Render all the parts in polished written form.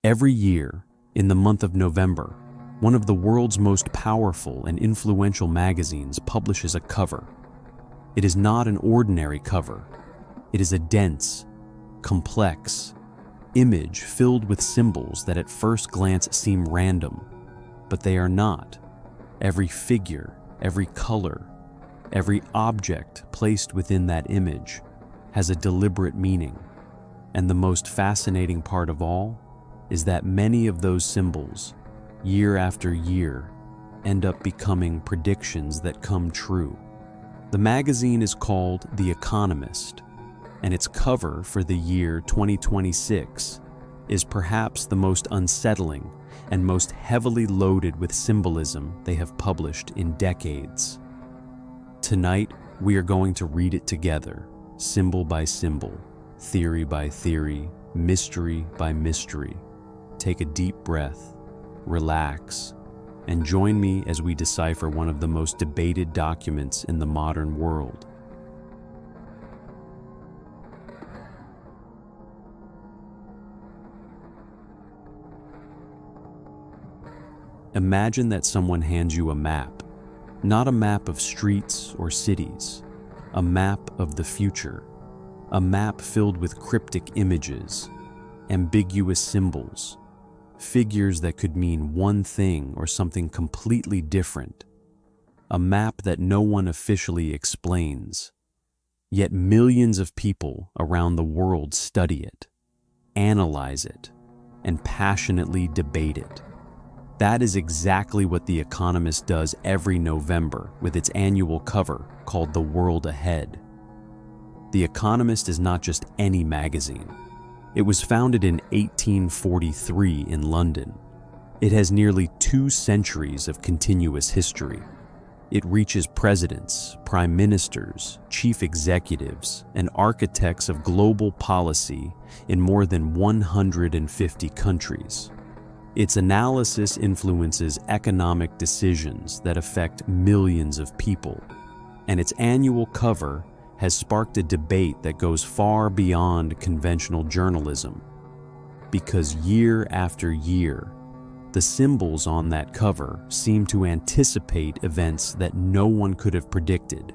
Every year, in the month of November, one of the world's most powerful and influential magazines publishes a cover. It is not an ordinary cover. It is a dense, complex image filled with symbols that at first glance seem random, but they are not. Every figure, every color, every object placed within that image has a deliberate meaning. And the most fascinating part of all is that many of those symbols, year after year, end up becoming predictions that come true. The magazine is called The Economist, and its cover for the year 2026 is perhaps the most unsettling and most heavily loaded with symbolism they have published in decades. Tonight, we are going to read it together, symbol by symbol, theory by theory, mystery by mystery. Take a deep breath, relax, and join me as we decipher one of the most debated documents in the modern world. Imagine that someone hands you a map, not a map of streets or cities, a map of the future, a map filled with cryptic images, ambiguous symbols, figures that could mean one thing or something completely different, a map that no one officially explains. Yet millions of people around the world study it, analyze it, and passionately debate it. That is exactly what The Economist does every November with its annual cover called The World Ahead. The Economist is not just any magazine. It was founded in 1843 in London. It has nearly 2 centuries of continuous history. It reaches presidents, prime ministers, chief executives, and architects of global policy in more than 150 countries. Its analysis influences economic decisions that affect millions of people, and its annual cover has sparked a debate that goes far beyond conventional journalism. Because year after year, the symbols on that cover seem to anticipate events that no one could have predicted.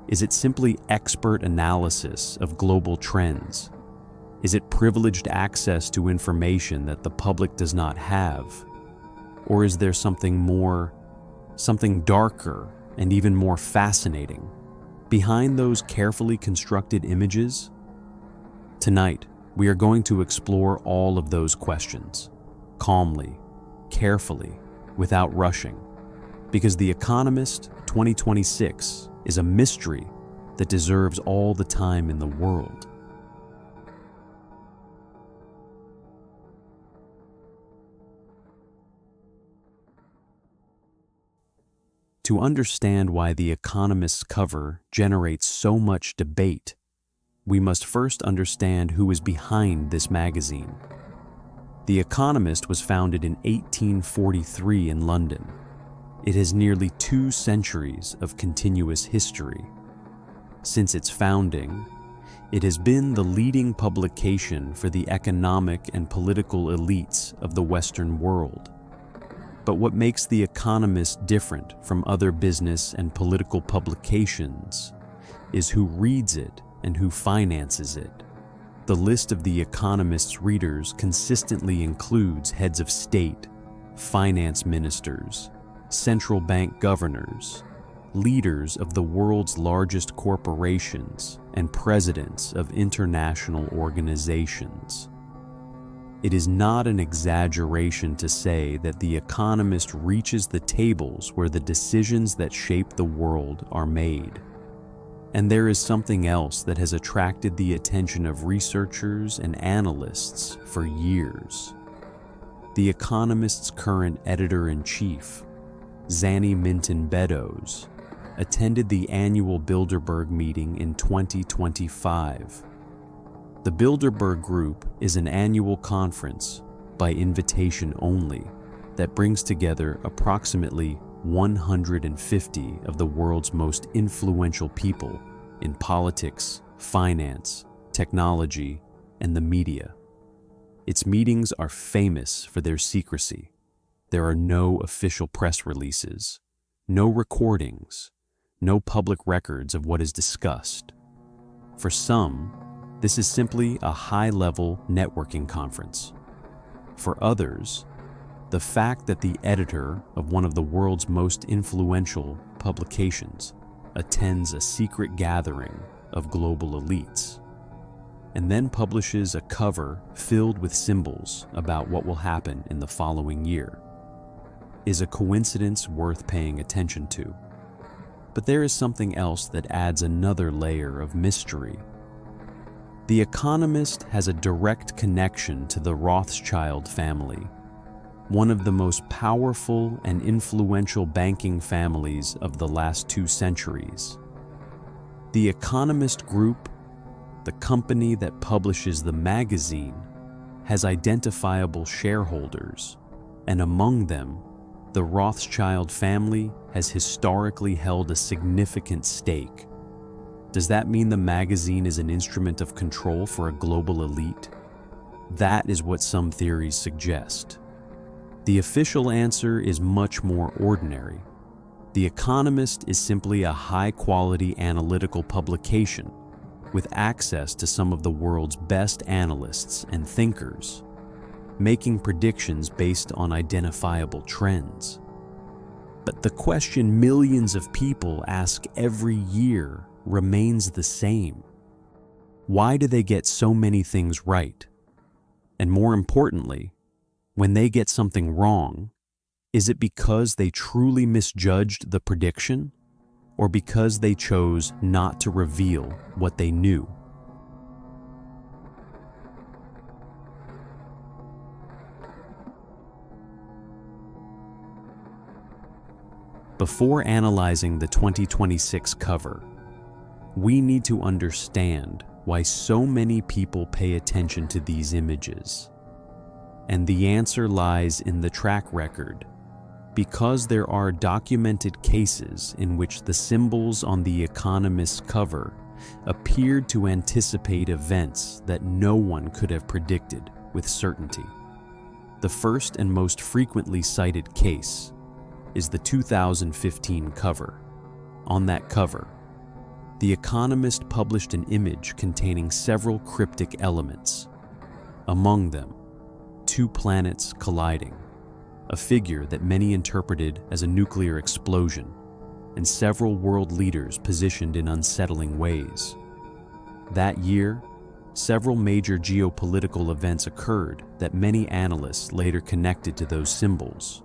Is it simply expert analysis of global trends? Is it privileged access to information that the public does not have? Or is there something more, something darker and even more fascinating behind those carefully constructed images? Tonight, we are going to explore all of those questions, calmly, carefully, without rushing, because The Economist 2026 is a mystery that deserves all the time in the world. To understand why The Economist's cover generates so much debate, we must first understand who is behind this magazine. The Economist was founded in 1843 in London. It has nearly 2 centuries of continuous history. Since its founding, it has been the leading publication for the economic and political elites of the Western world. But what makes The Economist different from other business and political publications is who reads it and who finances it. The list of The Economist's readers consistently includes heads of state, finance ministers, central bank governors, leaders of the world's largest corporations, and presidents of international organizations. It is not an exaggeration to say that The Economist reaches the tables where the decisions that shape the world are made. And there is something else that has attracted the attention of researchers and analysts for years. The Economist's current editor-in-chief, Zanny Minton Beddoes, attended the annual Bilderberg meeting in 2025. The Bilderberg Group is an annual conference, by invitation only, that brings together approximately 150 of the world's most influential people in politics, finance, technology, and the media. Its meetings are famous for their secrecy. There are no official press releases, no recordings, no public records of what is discussed. For some, this is simply a high-level networking conference. For others, the fact that the editor of one of the world's most influential publications attends a secret gathering of global elites and then publishes a cover filled with symbols about what will happen in the following year is a coincidence worth paying attention to. But there is something else that adds another layer of mystery. The Economist has a direct connection to the Rothschild family, one of the most powerful and influential banking families of the last 2 centuries. The Economist Group, the company that publishes the magazine, has identifiable shareholders, and among them, the Rothschild family has historically held a significant stake. Does that mean the magazine is an instrument of control for a global elite? That is what some theories suggest. The official answer is much more ordinary. The Economist is simply a high-quality analytical publication with access to some of the world's best analysts and thinkers, making predictions based on identifiable trends. But the question millions of people ask every year remains the same. Why do they get so many things right? And more importantly, when they get something wrong, is it because they truly misjudged the prediction, or because they chose not to reveal what they knew? Before analyzing the 2026 cover, we need to understand why so many people pay attention to these images. And the answer lies in the track record, because there are documented cases in which the symbols on the Economist's cover appeared to anticipate events that no one could have predicted with certainty. The first and most frequently cited case is the 2015 cover. On that cover, The Economist published an image containing several cryptic elements. Among them, 2 planets colliding, a figure that many interpreted as a nuclear explosion, and several world leaders positioned in unsettling ways. That year, several major geopolitical events occurred that many analysts later connected to those symbols.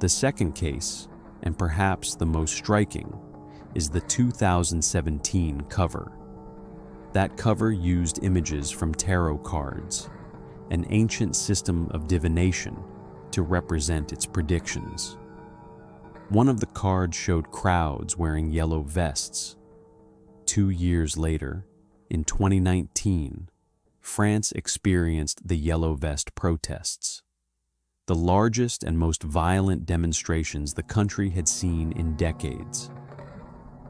The second case, and perhaps the most striking, is the 2017 cover. That cover used images from tarot cards, an ancient system of divination, to represent its predictions. One of the cards showed crowds wearing yellow vests. 2 years later, in 2019, France experienced the Yellow Vest protests, the largest and most violent demonstrations the country had seen in decades.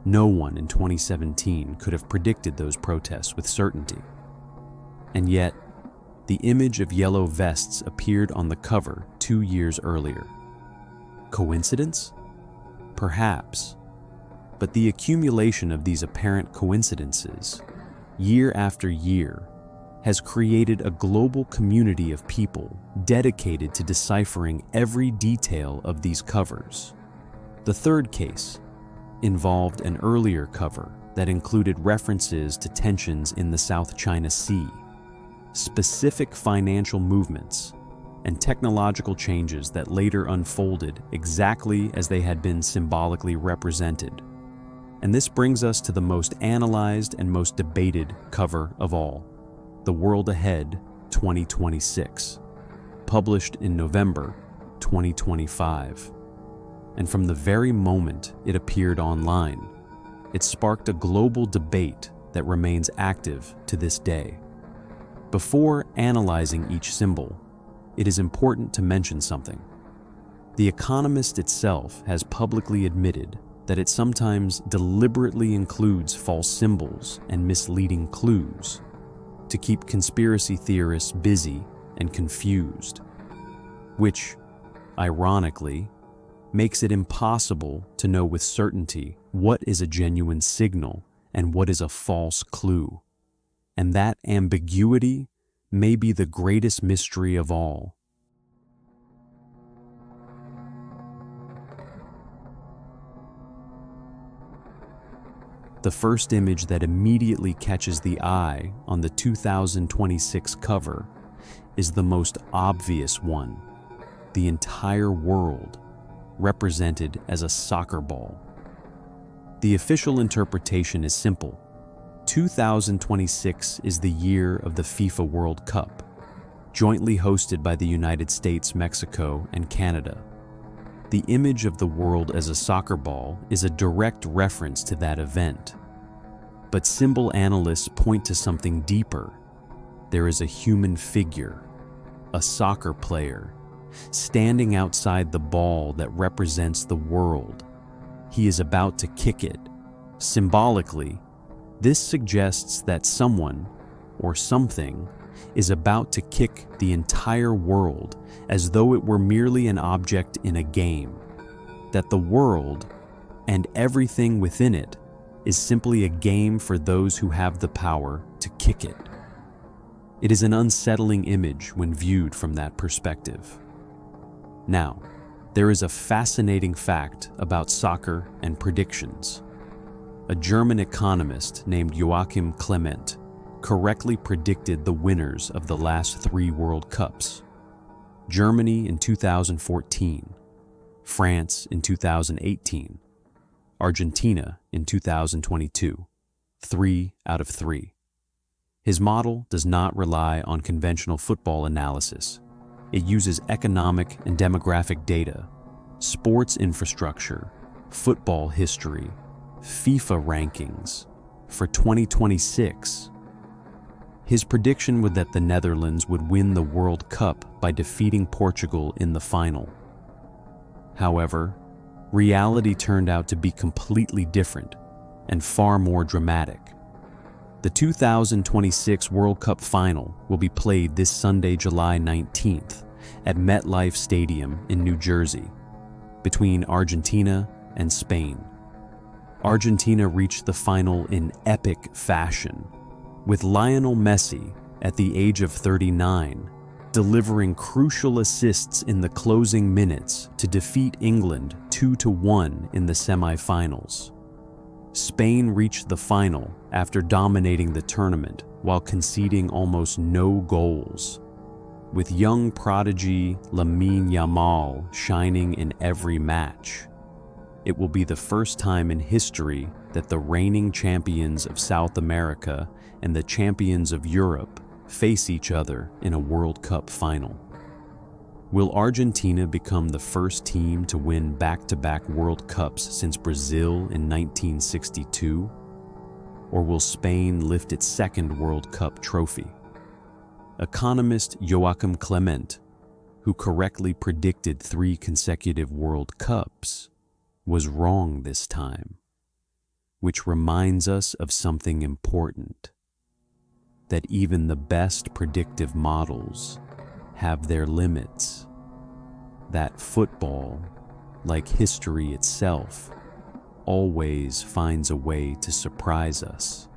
No one in 2017 could have predicted those protests with certainty. And yet, the image of yellow vests appeared on the cover 2 years earlier. Coincidence? Perhaps. But the accumulation of these apparent coincidences, year after year, has created a global community of people dedicated to deciphering every detail of these covers. The third case involved an earlier cover that included references to tensions in the South China Sea, specific financial movements, and technological changes that later unfolded exactly as they had been symbolically represented. And this brings us to the most analyzed and most debated cover of all, The World Ahead 2026, published in November 2025. And from the very moment it appeared online, it sparked a global debate that remains active to this day. Before analyzing each symbol, it is important to mention something. The Economist itself has publicly admitted that it sometimes deliberately includes false symbols and misleading clues to keep conspiracy theorists busy and confused, which, ironically, makes it impossible to know with certainty what is a genuine signal and what is a false clue. And that ambiguity may be the greatest mystery of all. The first image that immediately catches the eye on the 2026 cover is the most obvious one: the entire world represented as a soccer ball. The official interpretation is simple. 2026 is the year of the FIFA World Cup, jointly hosted by the United States, Mexico, and Canada. The image of the world as a soccer ball is a direct reference to that event. But symbol analysts point to something deeper. There is a human figure, a soccer player, standing outside the ball that represents the world. He is about to kick it. Symbolically, this suggests that someone, or something, is about to kick the entire world as though it were merely an object in a game. That the world, and everything within it, is simply a game for those who have the power to kick it. It is an unsettling image when viewed from that perspective. Now, there is a fascinating fact about soccer and predictions. A German economist named Joachim Clement correctly predicted the winners of the last 3 World Cups: Germany in 2014, France in 2018, Argentina in 2022, 3 out of 3. His model does not rely on conventional football analysis. It uses economic and demographic data, sports infrastructure, football history, FIFA rankings for 2026. His prediction was that the Netherlands would win the World Cup by defeating Portugal in the final. However, reality turned out to be completely different and far more dramatic. The 2026 World Cup final will be played this Sunday, July 19th, at MetLife Stadium in New Jersey, between Argentina and Spain. Argentina reached the final in epic fashion, with Lionel Messi, at the age of 39, delivering crucial assists in the closing minutes to defeat England 2-1 in the semi-finals. Spain reached the final after dominating the tournament while conceding almost no goals, with young prodigy Lamine Yamal shining in every match. It will be the first time in history that the reigning champions of South America and the champions of Europe face each other in a World Cup final. Will Argentina become the first team to win back-to-back World Cups since Brazil in 1962? Or will Spain lift its second World Cup trophy? Economist Joachim Clement, who correctly predicted 3 consecutive World Cups, was wrong this time, which reminds us of something important: that even the best predictive models have their limits. That football, like history itself, always finds a way to surprise us.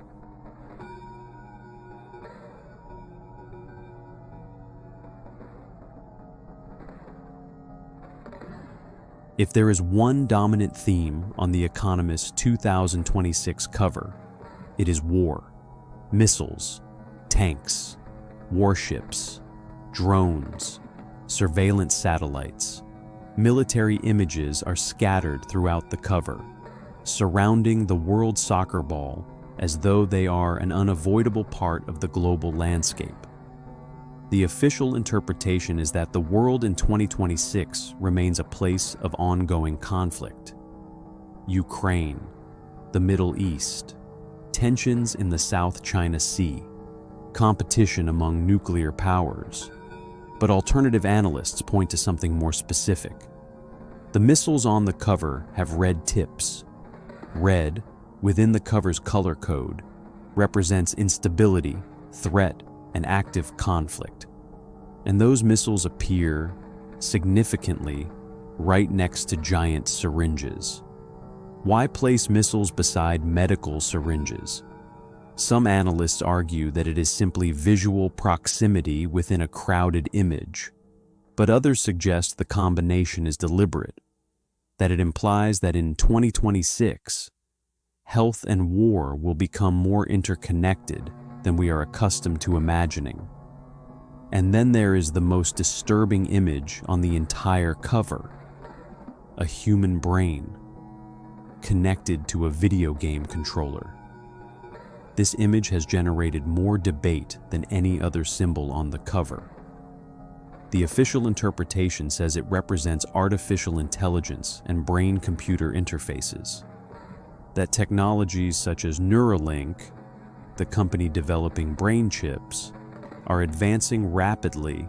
If there is one dominant theme on the Economist's 2026 cover, it is war. Missiles, tanks, warships, drones, surveillance satellites. Military images are scattered throughout the cover, surrounding the world soccer ball as though they are an unavoidable part of the global landscape. The official interpretation is that the world in 2026 remains a place of ongoing conflict. Ukraine, the Middle East, tensions in the South China Sea, competition among nuclear powers. But alternative analysts point to something more specific. The missiles on the cover have red tips. Red, within the cover's color code, represents instability, threat, and active conflict. And those missiles appear significantly right next to giant syringes. Why place missiles beside medical syringes? Some analysts argue that it is simply visual proximity within a crowded image, but others suggest the combination is deliberate, that it implies that in 2026, health and war will become more interconnected than we are accustomed to imagining. And then there is the most disturbing image on the entire cover: a human brain connected to a video game controller. This image has generated more debate than any other symbol on the cover. The official interpretation says it represents artificial intelligence and brain-computer interfaces. That technologies such as Neuralink, the company developing brain chips, are advancing rapidly,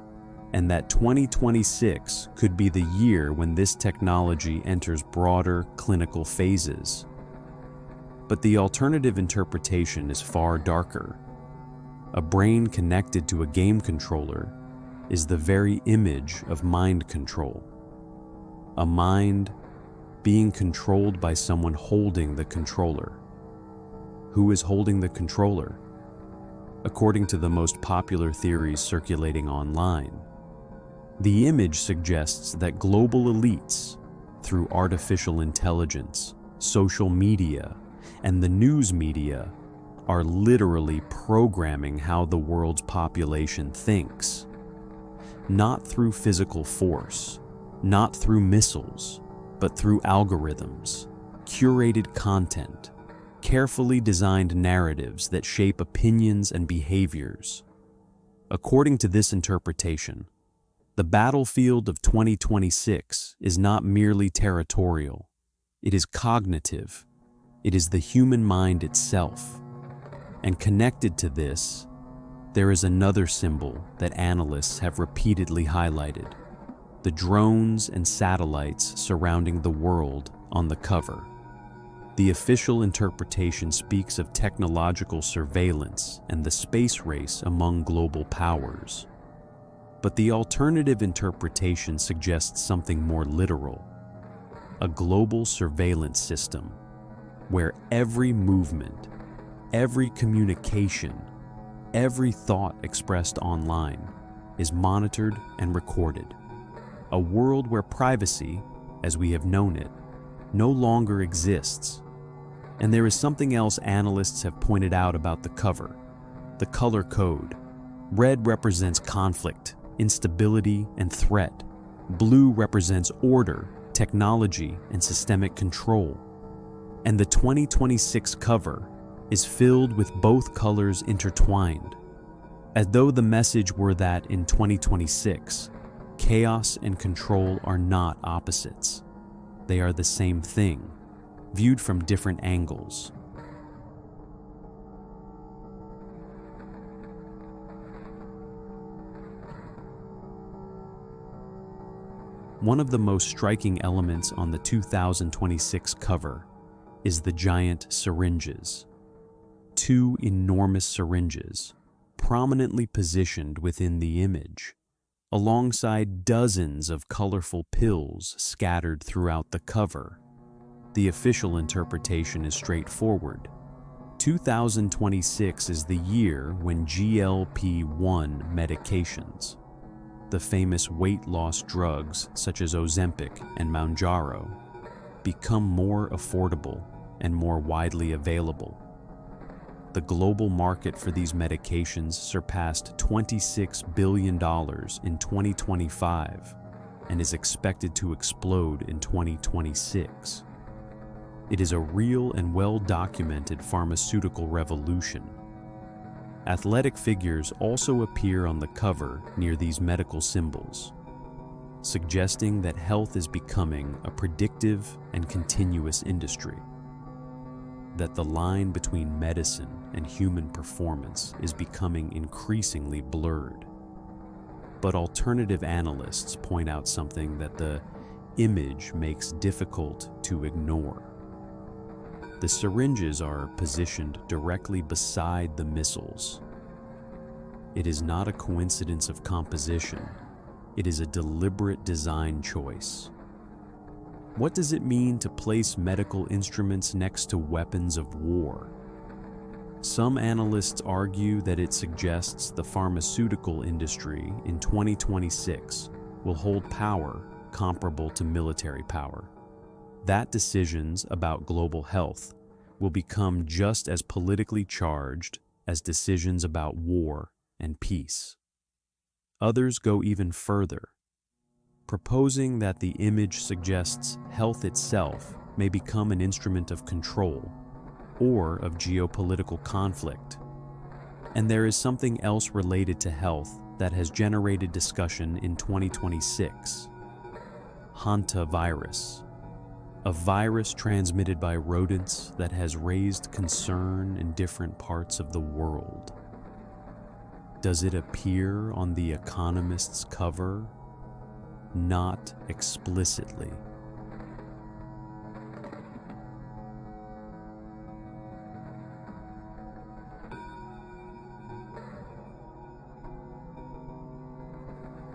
and that 2026 could be the year when this technology enters broader clinical phases. But the alternative interpretation is far darker. A brain connected to a game controller is the very image of mind control. A mind being controlled by someone holding the controller. Who is holding the controller? According to the most popular theories circulating online, the image suggests that global elites, through artificial intelligence, social media, and the news media, are literally programming how the world's population thinks. Not through physical force, not through missiles, but through algorithms, curated content, carefully designed narratives that shape opinions and behaviors. According to this interpretation, the battlefield of 2026 is not merely territorial, it is cognitive. It is the human mind itself. And connected to this, there is another symbol that analysts have repeatedly highlighted: the drones and satellites surrounding the world on the cover. The official interpretation speaks of technological surveillance and the space race among global powers. But the alternative interpretation suggests something more literal: a global surveillance system where every movement, every communication, every thought expressed online is monitored and recorded. A world where privacy, as we have known it, no longer exists. And there is something else analysts have pointed out about the cover: the color code. Red represents conflict, instability, and threat. Blue represents order, technology, and systemic control. And the 2026 cover is filled with both colors intertwined, as though the message were that in 2026, chaos and control are not opposites. They are the same thing, viewed from different angles. One of the most striking elements on the 2026 cover is the giant syringes. Two enormous syringes, prominently positioned within the image, alongside dozens of colorful pills scattered throughout the cover. The official interpretation is straightforward. 2026 is the year when GLP-1 medications, the famous weight loss drugs such as Ozempic and Mounjaro, become more affordable and more widely available. The global market for these medications surpassed $26 billion in 2025 and is expected to explode in 2026. It is a real and well-documented pharmaceutical revolution. Athletic figures also appear on the cover near these medical symbols, suggesting that health is becoming a predictive and continuous industry, that the line between medicine and human performance is becoming increasingly blurred. But alternative analysts point out something that the image makes difficult to ignore. The syringes are positioned directly beside the missiles. It is not a coincidence of composition. It is a deliberate design choice. What does it mean to place medical instruments next to weapons of war? Some analysts argue that it suggests the pharmaceutical industry in 2026 will hold power comparable to military power. That decisions about global health will become just as politically charged as decisions about war and peace. Others go even further, proposing that the image suggests health itself may become an instrument of control or of geopolitical conflict. And there is something else related to health that has generated discussion in 2026. Hantavirus, a virus transmitted by rodents that has raised concern in different parts of the world. Does it appear on the Economist's cover? Not explicitly.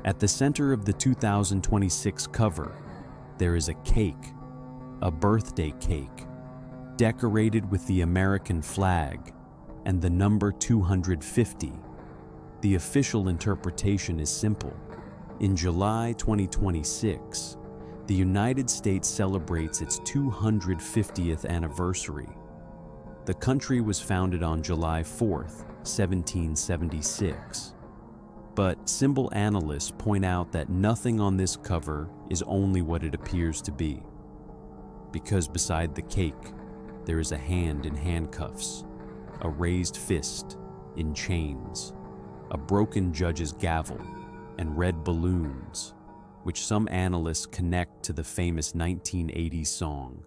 At the center of the 2026 cover, there is a cake, a birthday cake, decorated with the American flag and the number 250. The official interpretation is simple. In July 2026, the United States celebrates its 250th anniversary. The country was founded on July 4th, 1776. But symbol analysts point out that nothing on this cover is only what it appears to be. Because beside the cake, there is a hand in handcuffs, a raised fist in chains, a broken judge's gavel, and red balloons, which some analysts connect to the famous 1980s song,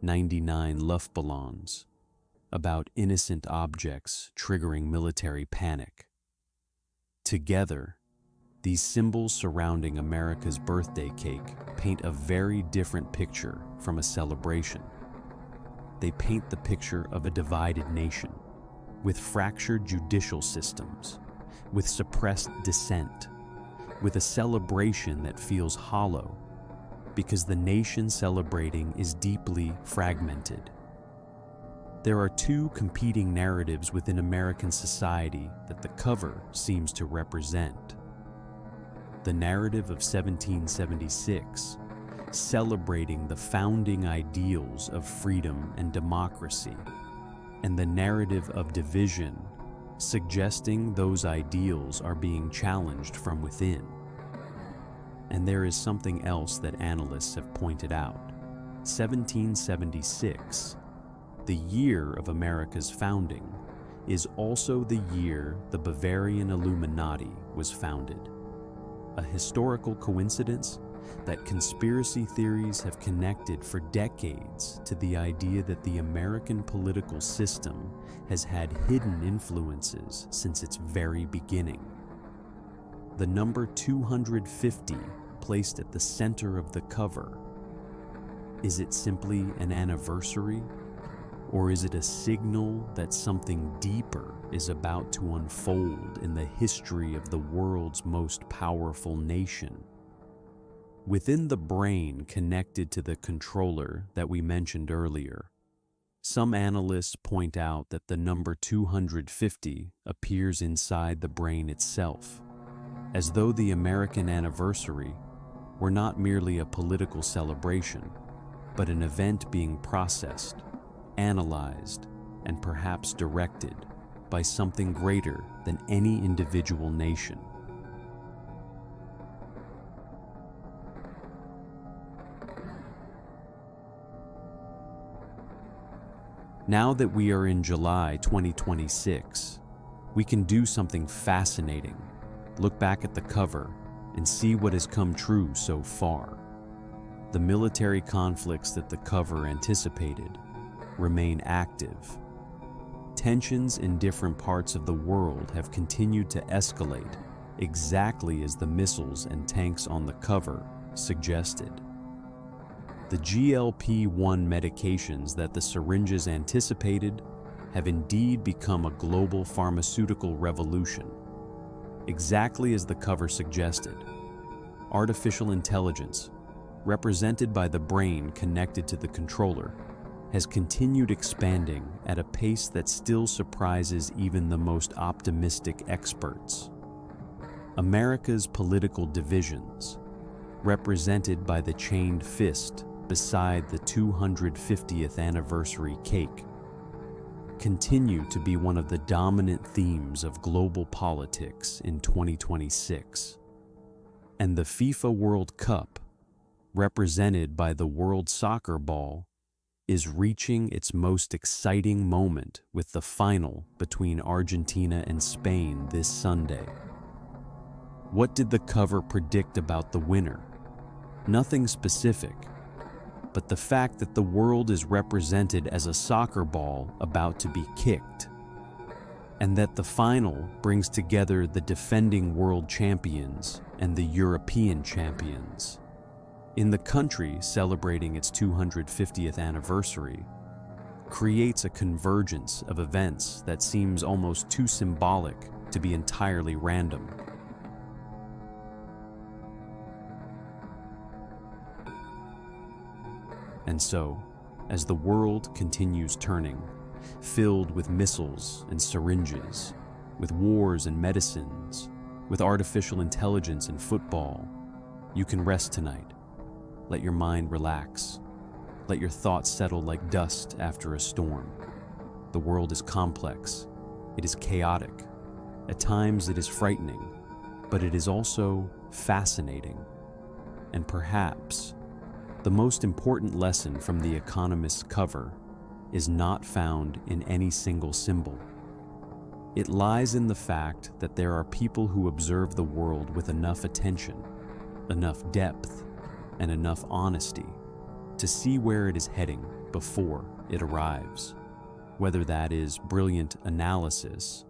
99 Luftballons, about innocent objects triggering military panic. Together, these symbols surrounding America's birthday cake paint a very different picture from a celebration. They paint the picture of a divided nation, with fractured judicial systems, with suppressed dissent, with a celebration that feels hollow, because the nation celebrating is deeply fragmented. There are two competing narratives within American society that the cover seems to represent. The narrative of 1776, celebrating the founding ideals of freedom and democracy, and the narrative of division, suggesting those ideals are being challenged from within. And there is something else that analysts have pointed out. 1776, the year of America's founding, is also the year the Bavarian Illuminati was founded. A historical coincidence that conspiracy theories have connected for decades to the idea that the American political system has had hidden influences since its very beginning. The number 250 placed at the center of the cover, is it simply an anniversary? Or is it a signal that something deeper is about to unfold in the history of the world's most powerful nation? Within the brain connected to the controller that we mentioned earlier, some analysts point out that the number 250 appears inside the brain itself, as though the American anniversary were not merely a political celebration, but an event being processed, analyzed, and perhaps directed by something greater than any individual nation. Now that we are in July 2026, we can do something fascinating. Look back at the cover and see what has come true so far. The military conflicts that the cover anticipated remain active. Tensions in different parts of the world have continued to escalate exactly as the missiles and tanks on the cover suggested. The GLP-1 medications that the syringes anticipated have indeed become a global pharmaceutical revolution, exactly as the cover suggested. Artificial intelligence, represented by the brain connected to the controller, has continued expanding at a pace that still surprises even the most optimistic experts. America's political divisions, represented by the chained fist beside the 250th anniversary cake, continue to be one of the dominant themes of global politics in 2026. And the FIFA World Cup, represented by the World Soccer Ball, is reaching its most exciting moment with the final between Argentina and Spain this Sunday. What did the cover predict about the winner? Nothing specific, but the fact that the world is represented as a soccer ball about to be kicked, and that the final brings together the defending world champions and the European champions. In the country celebrating its 250th anniversary, creates a convergence of events that seems almost too symbolic to be entirely random. And so, as the world continues turning, filled with missiles and syringes, with wars and medicines, with artificial intelligence and football, you can rest tonight. Let your mind relax. Let your thoughts settle like dust after a storm. The world is complex. It is chaotic. At times it is frightening, but it is also fascinating. And perhaps the most important lesson from the Economist's cover is not found in any single symbol. It lies in the fact that there are people who observe the world with enough attention, enough depth, and enough honesty to see where it is heading before it arrives, whether that is brilliant analysis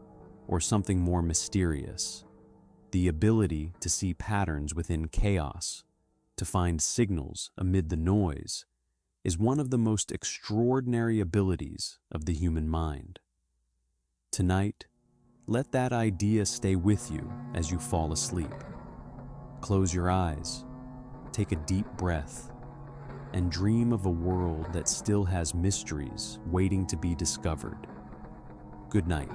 or something more mysterious. The ability to see patterns within chaos, to find signals amid the noise, is one of the most extraordinary abilities of the human mind. Tonight, let that idea stay with you as you fall asleep. Close your eyes, take a deep breath, and dream of a world that still has mysteries waiting to be discovered. Good night.